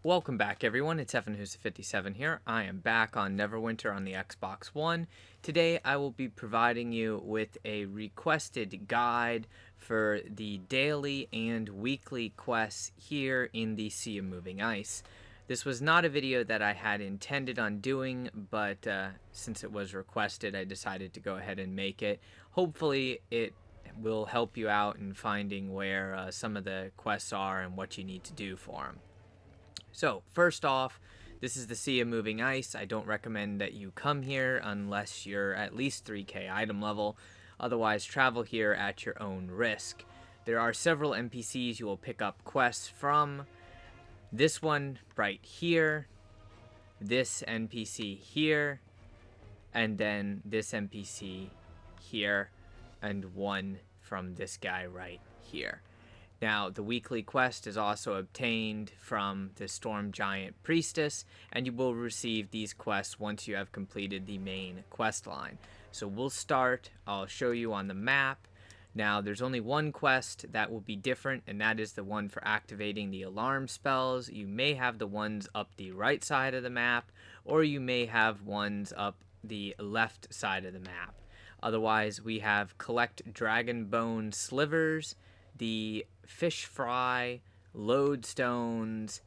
Welcome back, everyone. It's Evan57 here. I am back on Neverwinter on the Xbox One. Today, I will be providing you with a requested guide for the daily and weekly quests here in the Sea of Moving Ice. This was not a video that I had intended on doing, but since it was requested, I decided to go ahead and make it. Hopefully, it will help you out in finding where some of the quests are and what you need to do for them. So, first off, this is the Sea of Moving Ice. I don't recommend that you come here unless you're at least 3k item level. Otherwise, travel here at your own risk. There are several NPCs you will pick up quests from. This one right here, this NPC here, and then this NPC here, and one from this guy right here. Now, the weekly quest is also obtained from the Storm Giant Priestess, and you will receive these quests once you have completed the main quest line. So we'll start, I'll show you on the map. Now, there's only one quest that will be different, and that is the one for activating the alarm spells. You may have the ones up the right side of the map, or you may have ones up the left side of the map. Otherwise, we have collect dragon bone slivers, the fish fry, lodestones,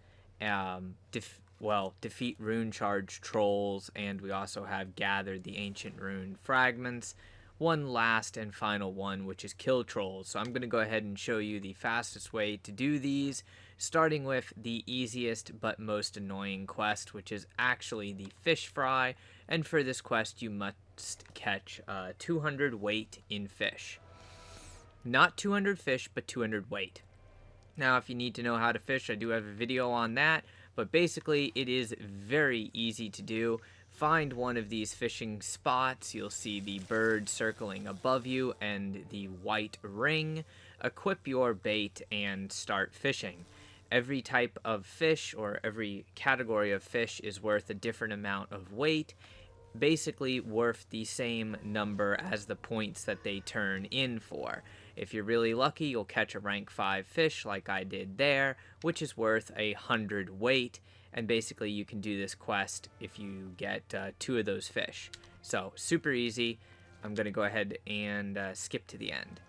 defeat rune charge trolls, and we also have gathered the ancient rune fragments. One last and final one, which is kill trolls. So I'm going to go ahead and show you the fastest way to do these, starting with the easiest but most annoying quest, which is actually the fish fry. And for this quest, you must catch 200 weight in fish. Not 200 fish, but 200 weight. Now, if you need to know how to fish, I do have a video on that, but basically it is very easy to do. Find one of these fishing spots. You'll see the bird circling above you and the white ring. Equip your bait and start fishing. Every type of fish or every category of fish is worth a different amount of weight, basically worth the same number as the points that they turn in for. If you're really lucky, you'll catch a rank 5 fish like I did there, which is worth 100 weight, and basically you can do this quest if you get 2 of those fish. So, super easy. I'm going to go ahead and skip to the end.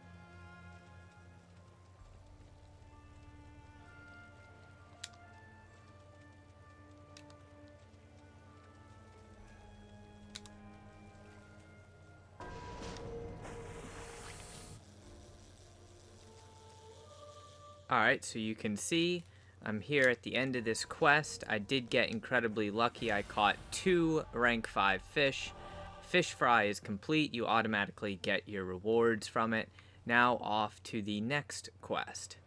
Alright, so you can see I'm here at the end of this quest. I did get incredibly lucky. I caught 2 rank 5 fish. Fish fry is complete. You automatically get your rewards from it. Now off to the next quest.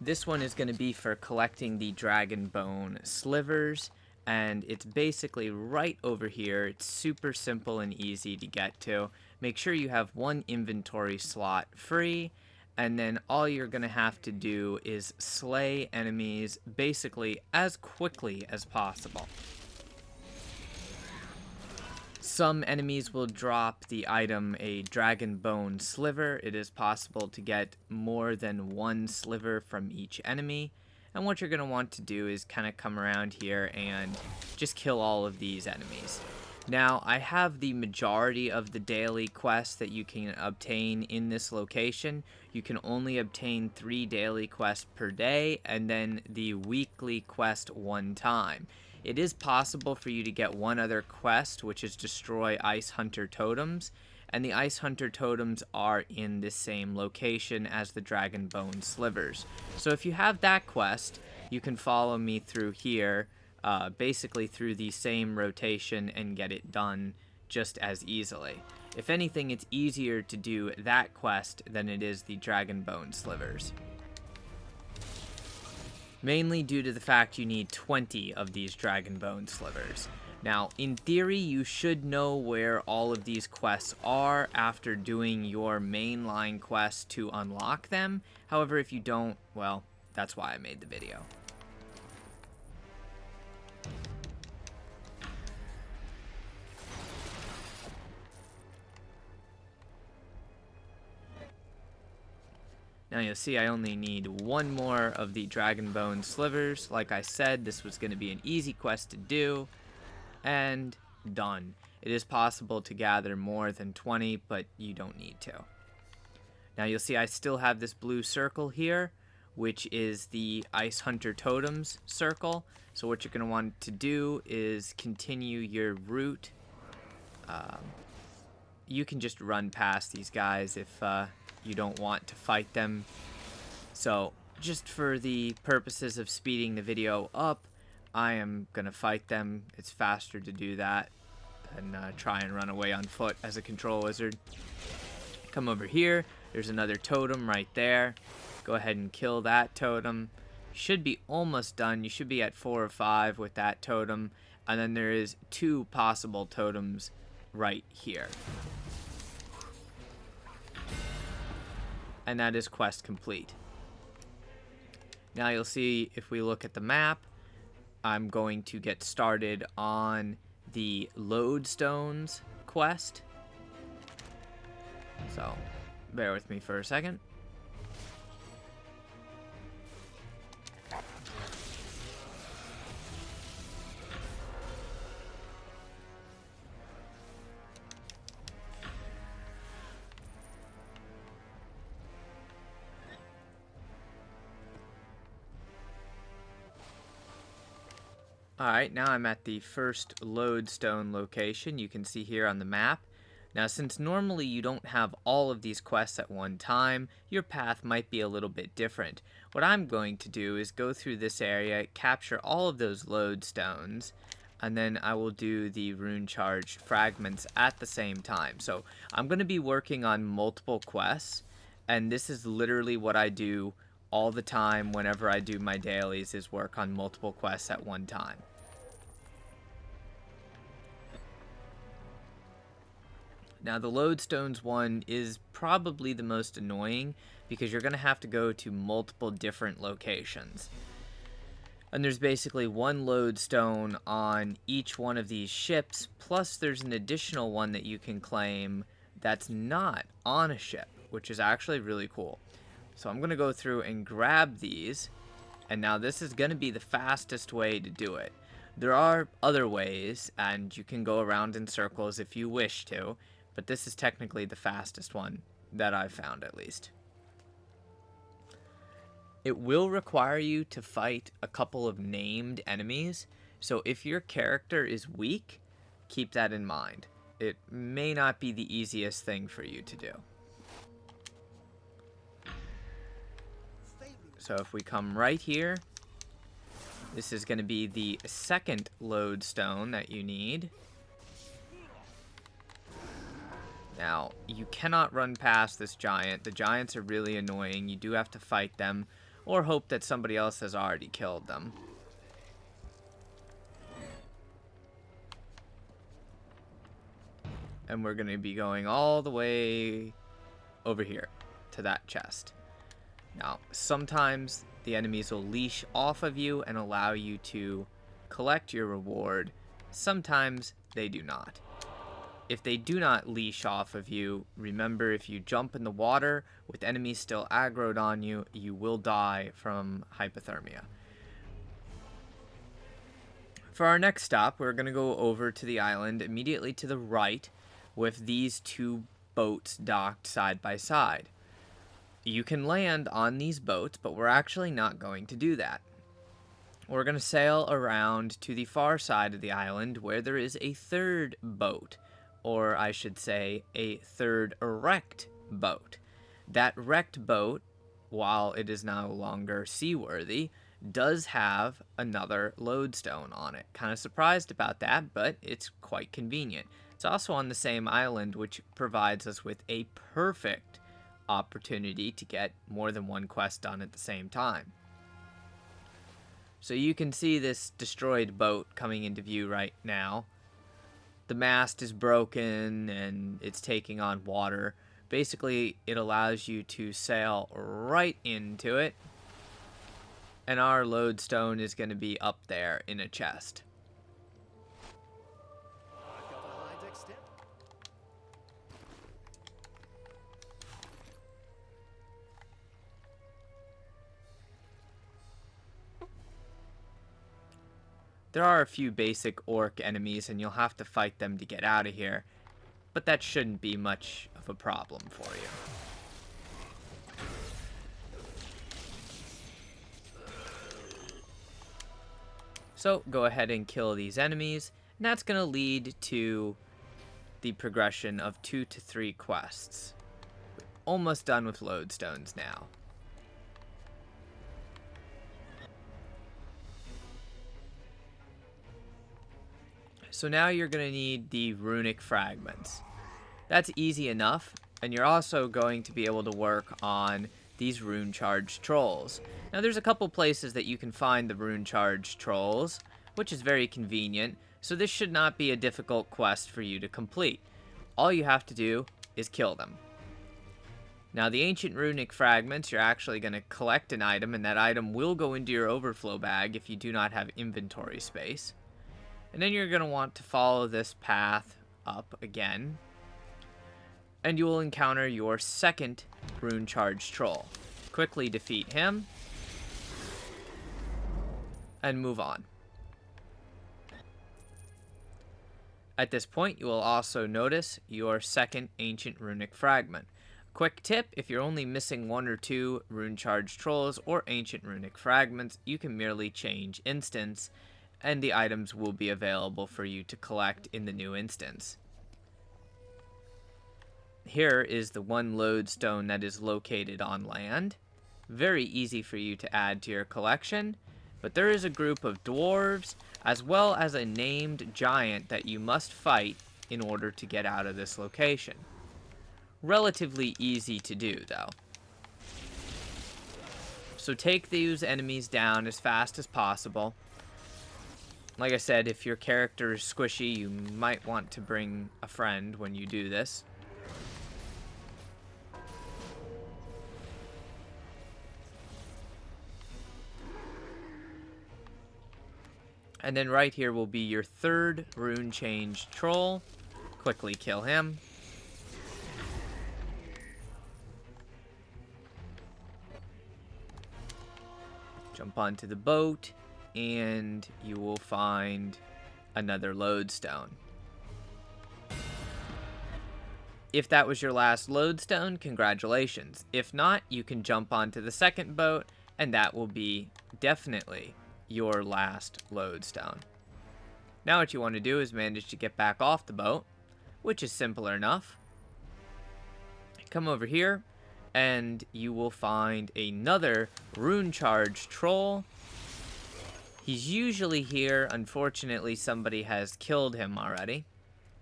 This one is going to be for collecting the dragon bone slivers, and it's basically right over here. It's super simple and easy to get to. Make sure you have 1 inventory slot free, and then all you're going to have to do is slay enemies basically as quickly as possible. Some enemies will drop the item a dragon bone sliver. It is possible to get more than 1 sliver from each enemy. And what you're going to want to do is kind of come around here and just kill all of these enemies. Now, I have the majority of the daily quests that you can obtain in this location. You can only obtain 3 daily quests per day, and then the weekly quest 1 time. It is possible for you to get 1 other quest, which is destroy Ice Hunter totems, and the Ice Hunter totems are in the same location as the Dragon Bone slivers. So if you have that quest, you can follow me through here, basically through the same rotation, and get it done just as easily. If anything, it's easier to do that quest than it is the Dragon Bone slivers. Mainly due to the fact you need 20 of these Dragon Bone slivers. Now, in theory, you should know where all of these quests are after doing your mainline quest to unlock them. However, if you don't, well, that's why I made the video. Now you'll see I only need one more of the dragon bone slivers. Like I said, this was going to be an easy quest to do, and done. It is possible to gather more than 20, but you don't need to. Now you'll see I still have this blue circle here, which is the Ice Hunter Totems circle. So what you're going to want to do is continue your route. You can just run past these guys if you don't want to fight them. So just for the purposes of speeding the video up, I am going to fight them. It's faster to do that than try and run away on foot as a control wizard. Come over here. There's another totem right there. Go ahead and kill that totem. You should be almost done. You should be at 4 or 5 with that totem. And then there is 2 possible totems right here. And that is quest complete. Now you'll see if we look at the map, I'm going to get started on the Lodestones quest. So bear with me for a second. Alright, now I'm at the first lodestone location you can see here on the map. Now, since normally you don't have all of these quests at one time, your path might be a little bit different. What I'm going to do is go through this area, capture all of those lodestones, and then I will do the rune charge fragments at the same time. So I'm going to be working on multiple quests, and this is literally what I do all the time whenever I do my dailies, is work on multiple quests at one time. Now the lodestones one is probably the most annoying because you're going to have to go to multiple different locations. And there's basically one lodestone on each one of these ships, plus there's an additional one that you can claim that's not on a ship, which is actually really cool. So I'm going to go through and grab these, and now this is going to be the fastest way to do it. There are other ways, and you can go around in circles if you wish to, but this is technically the fastest one that I've found, at least. It will require you to fight a couple of named enemies, so if your character is weak, keep that in mind. It may not be the easiest thing for you to do. So if we come right here, this is going to be the second lodestone that you need. Now, you cannot run past this giant. The giants are really annoying. You do have to fight them, or hope that somebody else has already killed them. And we're going to be going all the way over here to that chest. Now, sometimes the enemies will leash off of you and allow you to collect your reward. Sometimes they do not. If they do not leash off of you, remember, if you jump in the water with enemies still aggroed on you, you will die from hypothermia. For our next stop, we're going to go over to the island immediately to the right with these 2 boats docked side by side. You can land on these boats, but we're actually not going to do that. We're going to sail around to the far side of the island where there is a third boat, or I should say a third wrecked boat. That wrecked boat, while it is no longer seaworthy, does have another lodestone on it. Kind of surprised about that, but it's quite convenient. It's also on the same island, which provides us with a perfect opportunity to get more than one quest done at the same time. So you can see this destroyed boat coming into view right now. The mast is broken and it's taking on water. Basically, it allows you to sail right into it, and our lodestone is going to be up there in a chest. There are a few basic orc enemies, and you'll have to fight them to get out of here, but that shouldn't be much of a problem for you. So go ahead and kill these enemies, and that's going to lead to the progression of 2 to 3 quests. Almost done with lodestones now. So now you're going to need the runic fragments. That's easy enough, and you're also going to be able to work on these rune charged trolls. Now there's a couple places that you can find the rune charged trolls, which is very convenient, so this should not be a difficult quest for you to complete. All you have to do is kill them. Now the ancient runic fragments, you're actually going to collect an item, and that item will go into your overflow bag if you do not have inventory space. And then you're going to want to follow this path up again, and you will encounter your second rune charged troll. Quickly defeat him, and move on. At this point, you will also notice your second ancient runic fragment. Quick tip, if you're only missing 1 or 2 rune charged trolls or ancient runic fragments, you can merely change instance, and the items will be available for you to collect in the new instance. Here is the one lodestone that is located on land. Very easy for you to add to your collection, but there is a group of dwarves as well as a named giant that you must fight in order to get out of this location. Relatively easy to do, though. So take these enemies down as fast as possible. Like I said, if your character is squishy, you might want to bring a friend when you do this. And then right here will be your third rune changed troll. Quickly kill him. Jump onto the boat, and you will find another lodestone. If that was your last lodestone, congratulations. If not, you can jump onto the second boat, and that will be definitely your last lodestone. Now what you want to do is manage to get back off the boat, which is simple enough. Come over here, and you will find another rune charged troll. He's usually here. Unfortunately, somebody has killed him already,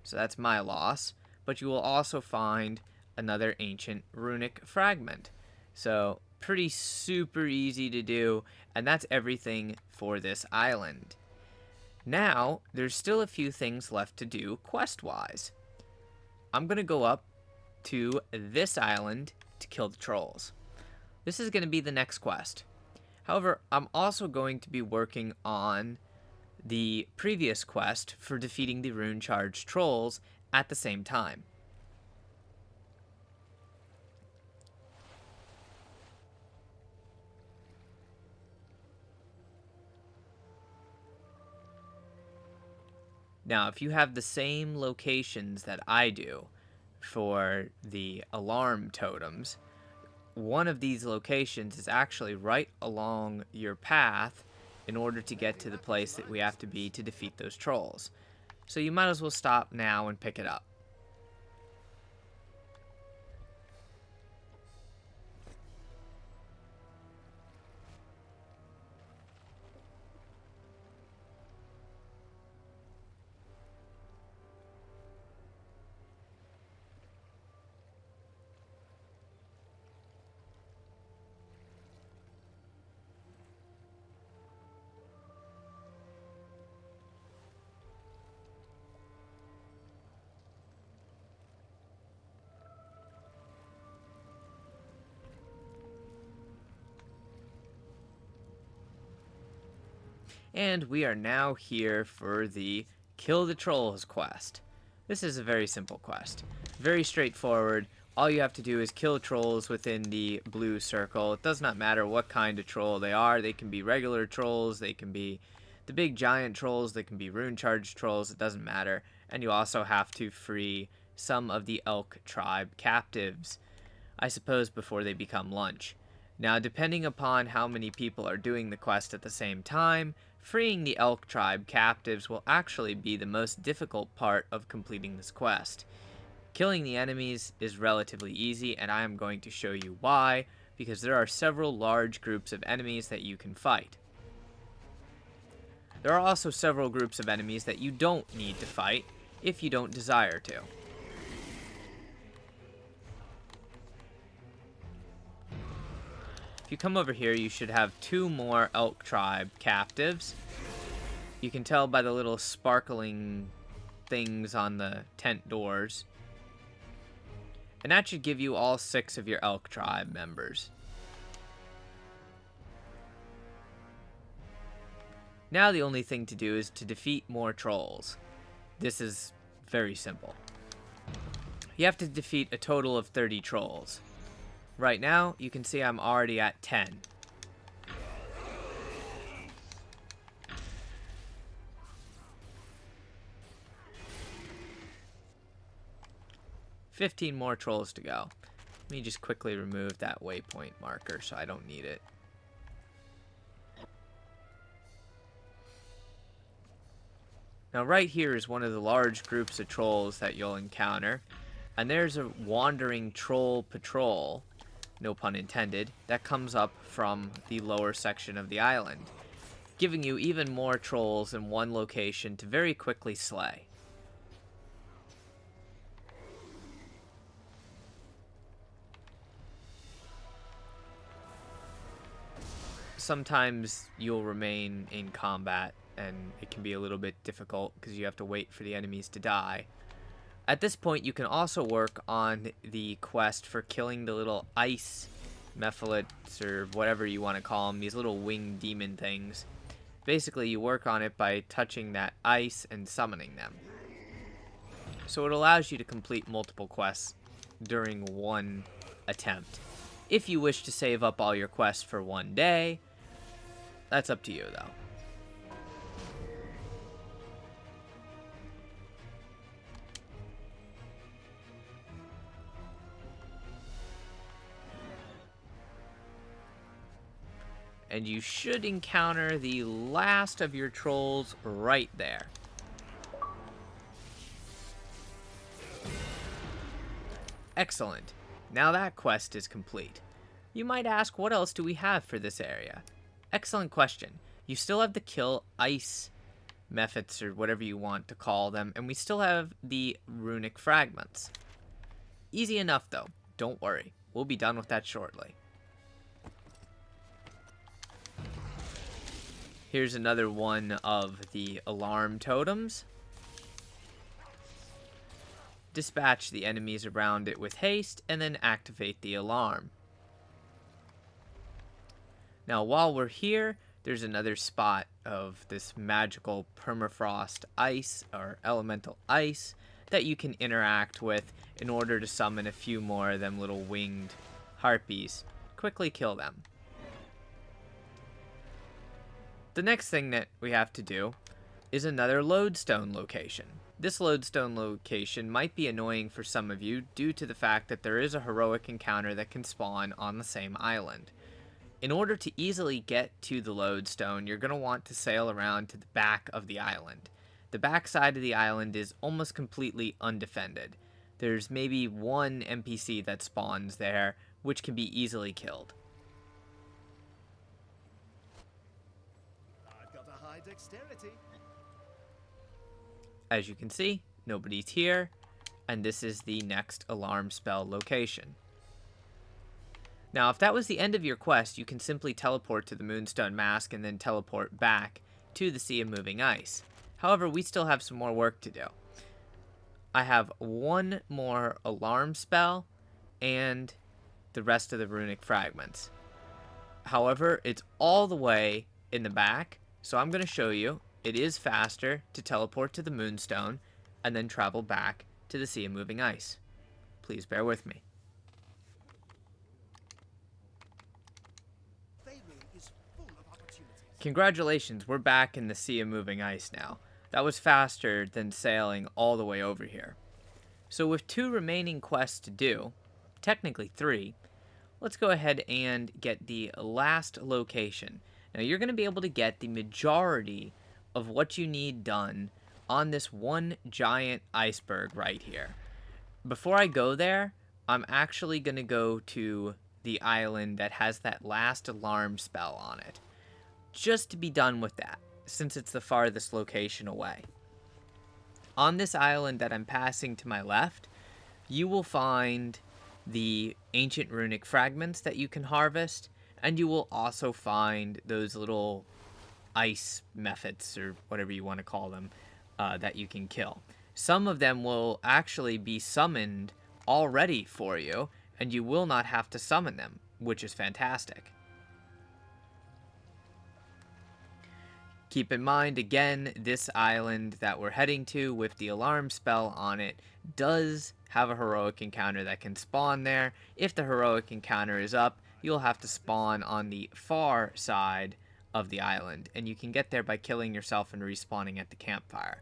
so that's my loss. But you will also find another ancient runic fragment. So pretty super easy to do, and that's everything for this island. Now there's still a few things left to do quest wise. I'm gonna go up to this island to kill the trolls. This is going to be the next quest. However, I'm also going to be working on the previous quest for defeating the rune charged trolls at the same time. Now, if you have the same locations that I do for the alarm totems, one of these locations is actually right along your path in order to get to the place that we have to be to defeat those trolls. So you might as well stop now and pick it up. And we are now here for the Kill the Trolls quest. This is a very simple quest. Very straightforward. All you have to do is kill trolls within the blue circle. It does not matter what kind of troll they are. They can be regular trolls. They can be the big giant trolls that can be rune charged trolls, it doesn't matter. And you also have to free some of the elk tribe captives, I suppose, before they become lunch. Now, depending upon how many people are doing the quest at the same time, freeing the elk tribe captives will actually be the most difficult part of completing this quest. Killing the enemies is relatively easy, and I am going to show you why, because there are several large groups of enemies that you can fight. There are also several groups of enemies that you don't need to fight if you don't desire to. If you come over here, you should have 2 more elk tribe captives. You can tell by the little sparkling things on the tent doors. And that should give you all 6 of your elk tribe members. Now the only thing to do is to defeat more trolls. This is very simple. You have to defeat a total of 30 trolls. Right now, you can see I'm already at 10. $15 more trolls to go. Let me just quickly remove that waypoint marker so I don't need it. Now right here is one of the large groups of trolls that you'll encounter. And there's a wandering troll patrol, no pun intended, that comes up from the lower section of the island, giving you even more trolls in one location to very quickly slay. Sometimes you'll remain in combat, and it can be a little bit difficult because you have to wait for the enemies to die. At this point, you can also work on the quest for killing the little ice mephilites, or whatever you want to call them, these little winged demon things. Basically, you work on it by touching that ice and summoning them. So it allows you to complete multiple quests during one attempt. If you wish to save up all your quests for one day, that's up to you, though. And you should encounter the last of your trolls right there. Excellent. Now that quest is complete. You might ask, what else do we have for this area? Excellent question. You still have to kill ice mephits, or whatever you want to call them, and we still have the runic fragments. Easy enough, though. Don't worry. We'll be done with that shortly. Here's another one of the alarm totems. Dispatch the enemies around it with haste, and then activate the alarm. Now, while we're here, there's another spot of this magical permafrost ice, or elemental ice, that you can interact with in order to summon a few more of them little winged harpies. Quickly kill them. The next thing that we have to do is another lodestone location. This lodestone location might be annoying for some of you due to the fact that there is a heroic encounter that can spawn on the same island. In order to easily get to the lodestone, you're going to want to sail around to the back of the island. The back side of the island is almost completely undefended. There's maybe one NPC that spawns there, which can be easily killed. I've got a high dexterity. As you can see, nobody's here, and this is the next alarm spell location. Now, if that was the end of your quest, you can simply teleport to the Moonstone Mask and then teleport back to the Sea of Moving Ice. However, we still have some more work to do. I have one more alarm spell and the rest of the runic fragments. However, it's all the way in the back, so I'm going to show you. It is faster to teleport to the Moonstone and then travel back to the Sea of Moving Ice. Please bear with me. Failure is full of opportunities. Congratulations, we're back in the sea of moving ice now. That was faster than sailing all the way over here. So with 2 remaining quests to do, technically 3, let's go ahead and get the last location. Now you're going to be able to get the majority of what you need done on this one giant iceberg right here. Before I go there, I'm actually going to go to the island that has that last alarm spell on it, just to be done with that, since it's the farthest location away. On this island that I'm passing to my left, you will find the ancient runic fragments that you can harvest, and you will also find those little ice mephits, or whatever you want to call them, that you can kill. Some of them will actually be summoned already for you, and you will not have to summon them, which is fantastic. Keep in mind, again, this island that we're heading to with the alarm spell on it does have a heroic encounter that can spawn there. If the heroic encounter is up, you'll have to spawn on the far side of the island, and you can get there by killing yourself and respawning at the campfire.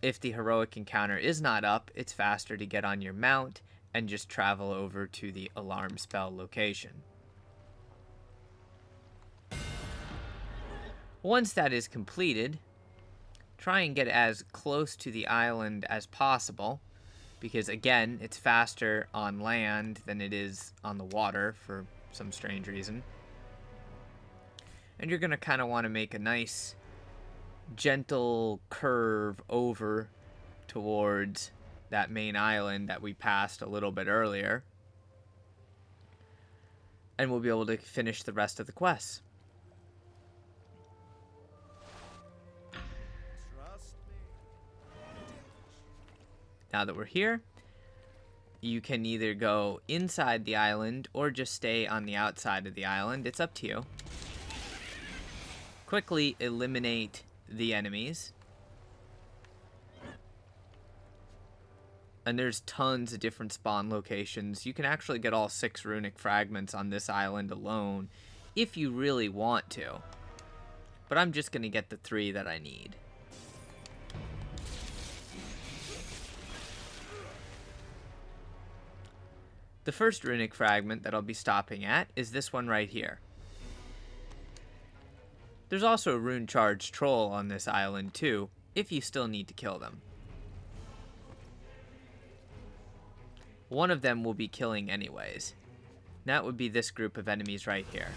If the heroic encounter is not up, it's faster to get on your mount and just travel over to the alarm spell location. Once that is completed, try and get as close to the island as possible, because again, it's faster on land than it is on the water for some strange reason. And you're going to kind of want to make a nice gentle curve over towards that main island that we passed a little bit earlier, and we'll be able to finish the rest of the quests. Now that we're here, you can either go inside the island or just stay on the outside of the island. It's up to you. Quickly eliminate the enemies. And there's tons of different spawn locations. You can actually get all 6 runic fragments on this island alone if you really want to. But I'm just going to get the 3 that I need. The first runic fragment that I'll be stopping at is this one right here. There's also a rune charged troll on this island too, if you still need to kill them. One of them will be killing anyways. That would be this group of enemies right here.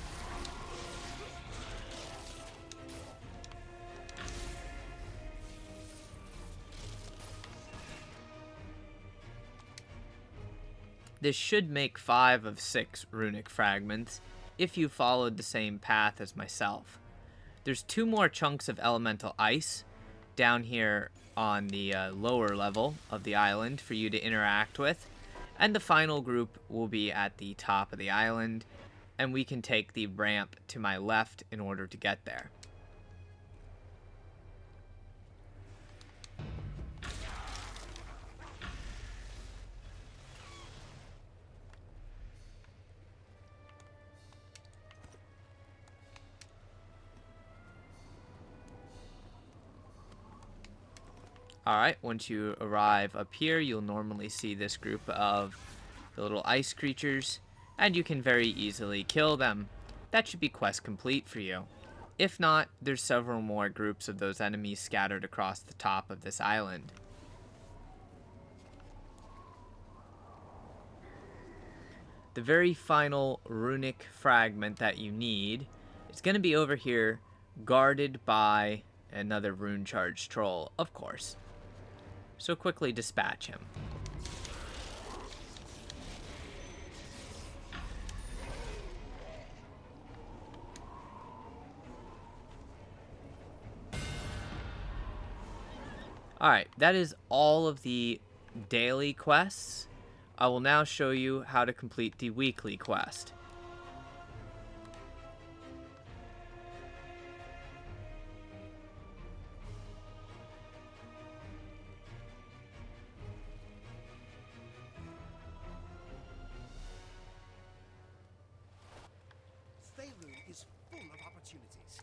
This should make 5 of 6 runic fragments if you followed the same path as myself. There's 2 more chunks of elemental ice down here on the lower level of the island for you to interact with, and the final group will be at the top of the island, and we can take the ramp to my left in order to get there. Alright, once you arrive up here, you'll normally see this group of the little ice creatures, and you can very easily kill them. That should be quest complete for you. If not, there's several more groups of those enemies scattered across the top of this island. The very final runic fragment that you need is going to be over here, guarded by another rune charged troll, of course. So quickly dispatch him. Alright, that is all of the daily quests. I will now show you how to complete the weekly quest. Is full of opportunities.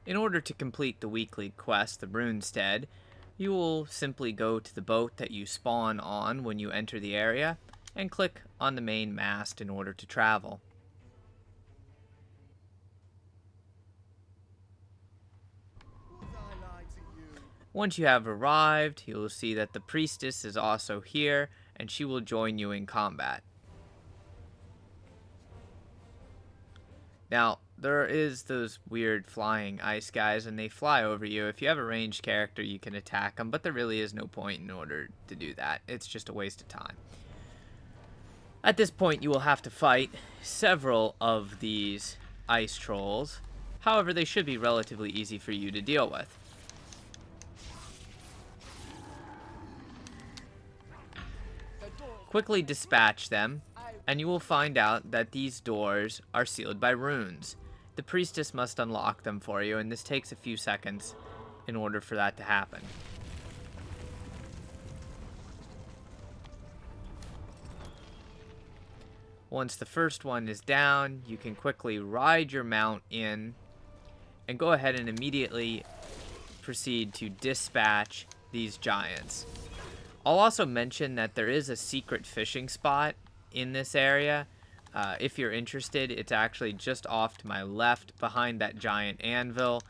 In order to complete the weekly quest, the Runestead, you will simply go to the boat that you spawn on when you enter the area and click on the main mast in order to travel. Once you have arrived, you will see that the priestess is also here, and she will join you in combat. Now, there is those weird flying ice guys, and they fly over you. If you have a ranged character, you can attack them, but there really is no point in order to do that. It's just a waste of time. At this point, you will have to fight several of these ice trolls. However, they should be relatively easy for you to deal with. Quickly dispatch them, and you will find out that these doors are sealed by runes. The priestess must unlock them for you, and this takes a few seconds in order for that to happen. Once the first one is down, you can quickly ride your mount in and go ahead and immediately proceed to dispatch these giants. I'll also mention that there is a secret fishing spot in this area. If you're interested, it's actually just off to my left behind that giant anvil.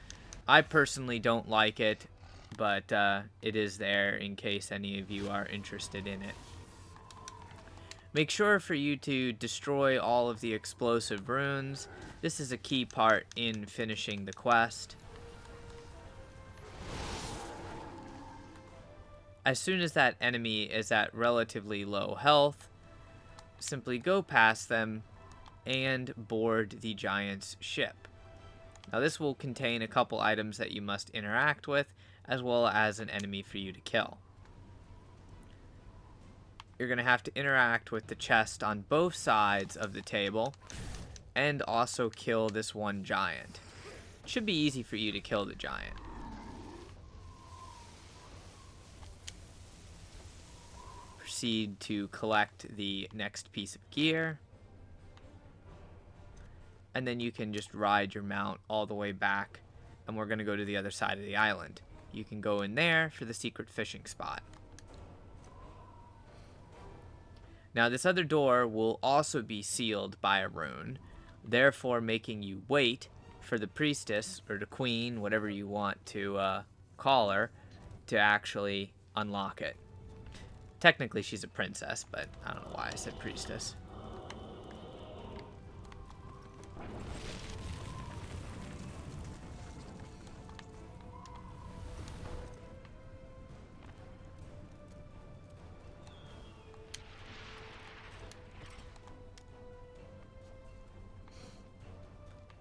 I personally don't like it, but it is there in case any of you are interested in it. Make sure for you to destroy all of the explosive runes. This is a key part in finishing the quest. As soon as that enemy is at relatively low health, simply go past them and board the giant's ship. Now this will contain a couple items that you must interact with, as well as an enemy for you to kill. You're going to have to interact with the chest on both sides of the table, and also kill this one giant. It should be easy for you to kill the giant. Proceed to collect the next piece of gear, and then you can just ride your mount all the way back, and we're going to go to the other side of the island. You can go in there for the secret fishing spot. Now this other door will also be sealed by a rune, therefore making you wait for the priestess, or the queen, whatever you want to call her, to actually unlock it. Technically, she's a princess, but I don't know why I said priestess.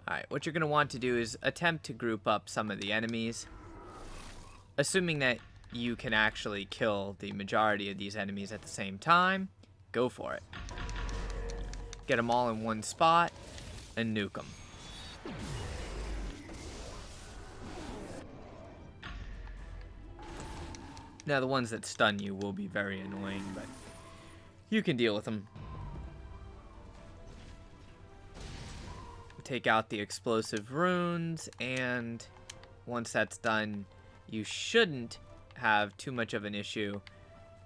Alright, what you're going to want to do is attempt to group up some of the enemies. Assuming that you can actually kill the majority of these enemies at the same time, go for it. Get them all in one spot and nuke them. Now the ones that stun you will be very annoying, but you can deal with them. Take out the explosive runes, and once that's done, you shouldn't have too much of an issue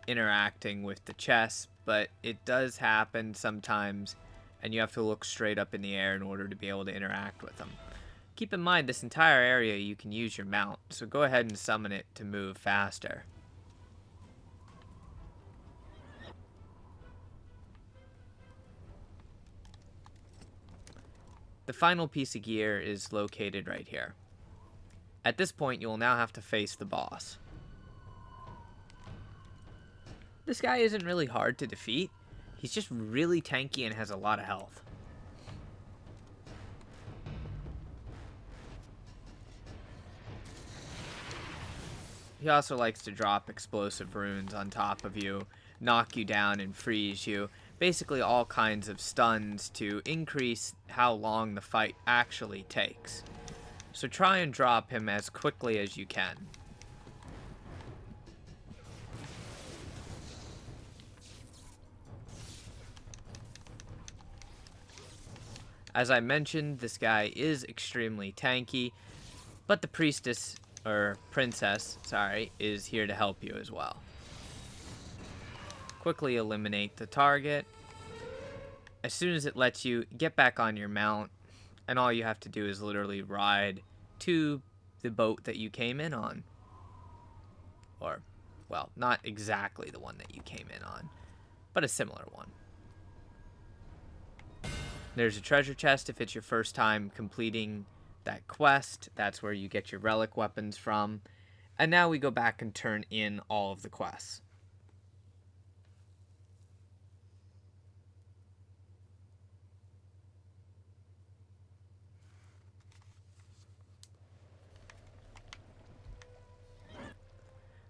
interacting with the chest, but it does happen sometimes, and you have to look straight up in the air in order to be able to interact with them. Keep in mind, this entire area you can use your mount, so go ahead and summon it to move faster. The final piece of gear is located right here. At this point, you will now have to face the boss. This guy isn't really hard to defeat. He's just really tanky and has a lot of health. He also likes to drop explosive runes on top of you, knock you down and freeze you. Basically all kinds of stuns to increase how long the fight actually takes. So try and drop him as quickly as you can. As I mentioned, this guy is extremely tanky. But the priestess, or princess, sorry, is here to help you as well. Quickly eliminate the target. As soon as it lets you, get back on your mount, and all you have to do is literally ride to the boat that you came in on. Or, well, not exactly the one that you came in on, but a similar one. There's a treasure chest if it's your first time completing that quest. That's where you get your relic weapons from. And now we go back and turn in all of the quests.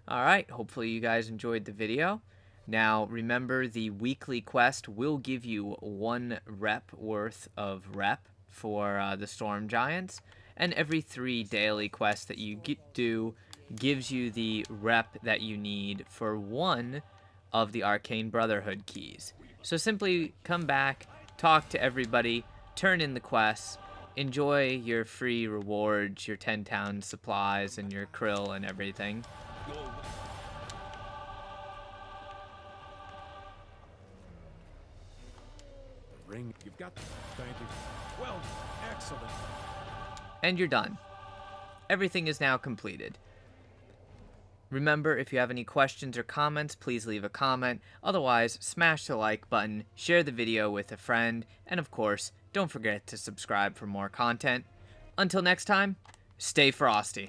Alright, hopefully you guys enjoyed the video. Now, remember, the weekly quest will give you 1 rep worth of rep for the Storm Giants, and every 3 daily quests that you do gives you the rep that you need for 1 of the Arcane Brotherhood keys. So simply come back, talk to everybody, turn in the quests, enjoy your free rewards, your 10 town supplies, and your krill and everything. Ring, you've got. Thank you. Well, excellent. And you're done. Everything is now completed. Remember, if you have any questions or comments, please leave a comment. Otherwise, smash the like button, share the video with a friend, and of course, don't forget to subscribe for more content. Until next time, stay frosty.